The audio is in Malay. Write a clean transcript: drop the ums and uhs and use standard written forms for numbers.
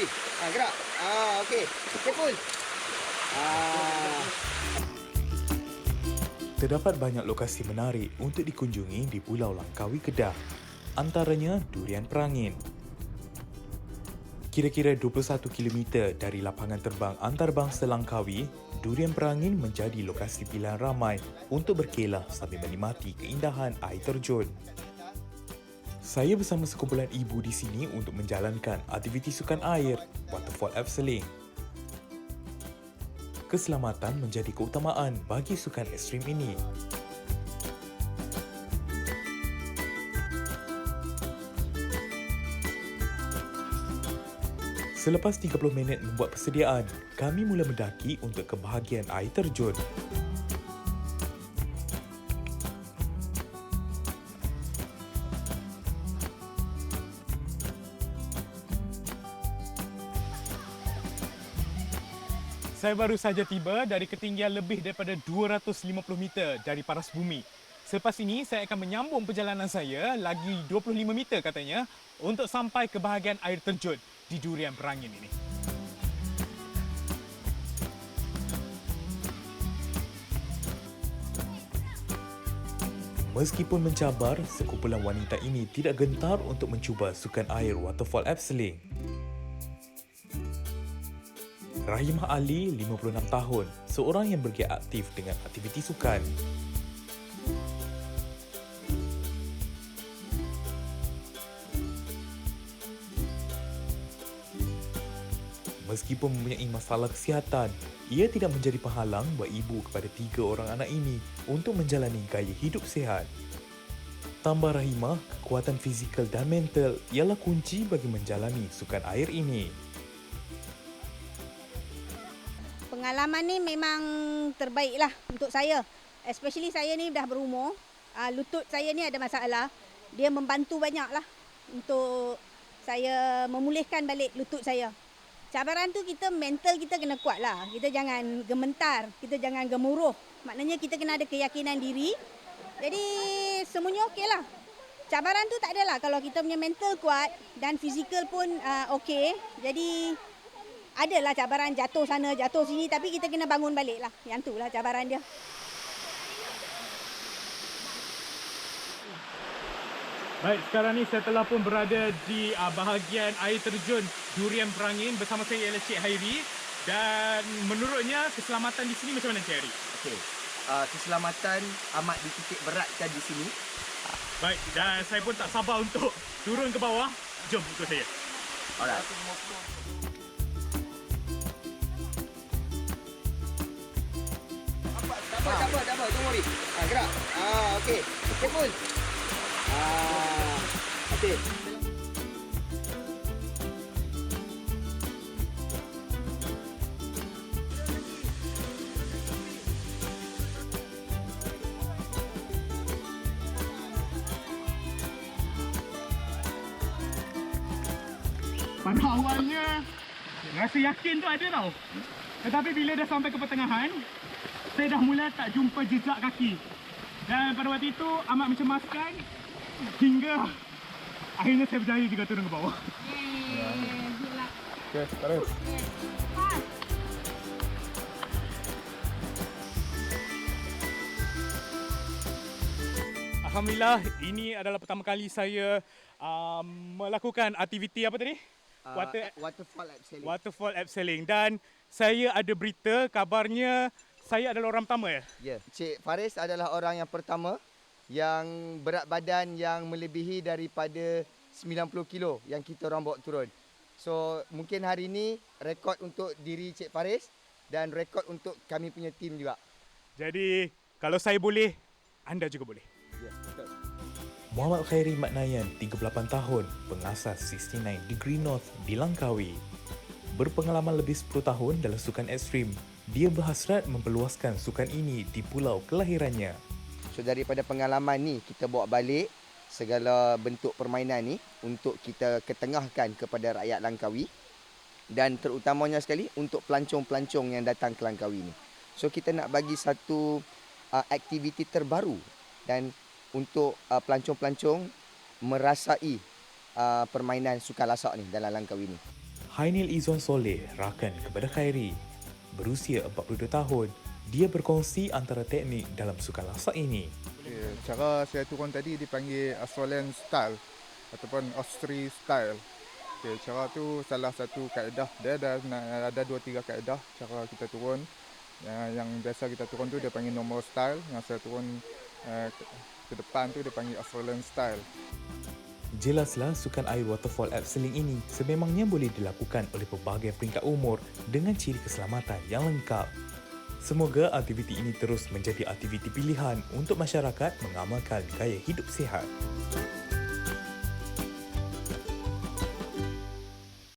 Mori. Gerak. Okey. Careful. Terdapat banyak lokasi menarik untuk dikunjungi di Pulau Langkawi, Kedah. Antaranya Durian Perangin. Kira-kira 21 km dari lapangan terbang antarabangsa Langkawi, Durian Perangin menjadi lokasi pilihan ramai untuk berkelah sambil menikmati keindahan air terjun. Saya bersama sekumpulan ibu di sini untuk menjalankan aktiviti sukan air, waterfall abseiling. Keselamatan menjadi keutamaan bagi sukan ekstrim ini. Selepas 30 minit membuat persediaan, kami mula mendaki untuk ke bahagian air terjun. Saya baru saja tiba dari ketinggian lebih daripada 250 meter dari paras bumi. Selepas ini, saya akan menyambung perjalanan saya lagi 25 meter katanya untuk sampai ke bahagian air terjun di Durian Perangin ini. Meskipun mencabar, sekumpulan wanita ini tidak gentar untuk mencuba sukan air waterfall abseiling. Rahimah Ali, 56 tahun, seorang yang bergiat aktif dengan aktiviti sukan. Meskipun mempunyai masalah kesihatan, ia tidak menjadi penghalang buat ibu kepada 3 orang anak ini untuk menjalani gaya hidup sihat. Tambah Rahimah, kekuatan fizikal dan mental ialah kunci bagi menjalani sukan air ini. Pengalaman ni memang terbaik lah untuk saya. Especially saya ni dah berumur, lutut saya ni ada masalah. Dia membantu banyak lah untuk saya memulihkan balik lutut saya. Cabaran tu mental kita kena kuat lah. Kita jangan gementar, kita jangan gemuruh. Maknanya kita kena ada keyakinan diri. Jadi semuanya okey lah. Cabaran tu tak adalah kalau kita punya mental kuat dan fizikal pun okey. Jadi adalah cabaran jatuh sana, jatuh sini, tapi kita kena bangun balik lah. Yang tu lah cabaran dia. Baik, sekarang ni saya telah pun berada di bahagian air terjun Durian Perangin. Bersama saya ialah Cik Hairi. Dan menurutnya keselamatan di sini macam mana Cik Hairi? Okey. Keselamatan amat dititik beratkan di sini. Baik, dan saya pun tak sabar untuk turun ke bawah. Jom ikut saya. Alright. Tak apa. Don't worry. Gerak. Okey. Careful. Okey. Pada awalnya rasa yakin tu ada tau. Tetapi bila dah sampai ke pertengahan, saya dah mula tak jumpa jejak kaki. Dan pada waktu itu amat mencemaskan hingga akhirnya saya berjaya juga turun ke bawah. Okey, terus. Alhamdulillah, ini adalah pertama kali saya melakukan aktiviti apa tadi? Waterfall abseiling. Waterfall abseiling. Dan saya ada berita, kabarnya saya adalah orang pertama ya? Ya, Cik Faris adalah orang yang pertama yang berat badan yang melebihi daripada 90 kilo yang kita orang bawa turun. So, mungkin hari ini rekod untuk diri Cik Faris dan rekod untuk kami punya tim juga. Jadi, kalau saya boleh, anda juga boleh. Ya, betul. Muhammad Khairi Maknayan, 38 tahun, pengasas 69 Degree North di Langkawi. Berpengalaman lebih 10 tahun dalam sukan ekstrim, dia berhasrat memperluaskan sukan ini di pulau kelahirannya. So, daripada pengalaman ni, kita bawa balik segala bentuk permainan ni untuk kita ketengahkan kepada rakyat Langkawi dan terutamanya sekali untuk pelancong-pelancong yang datang ke Langkawi ni. So, kita nak bagi satu aktiviti terbaru dan untuk pelancong-pelancong merasai permainan sukan lasak ni dalam Langkawi ni. Hainil Izzuan Soleh rakan kepada Khairi. Berusia 42 tahun, dia berkongsi antara teknik dalam sukan lasak ini. Cara saya turun tadi dipanggil Australian style ataupun Austri style. Cara tu salah satu kaedah. Dia ada 2-3 kaedah cara kita turun. Yang biasa kita turun tu dia panggil normal style. Yang saya turun ke depan tu dia panggil Australian style. Jelaslah sukan air waterfall abseiling ini sememangnya boleh dilakukan oleh pelbagai peringkat umur dengan ciri keselamatan yang lengkap. Semoga aktiviti ini terus menjadi aktiviti pilihan untuk masyarakat mengamalkan gaya hidup sihat.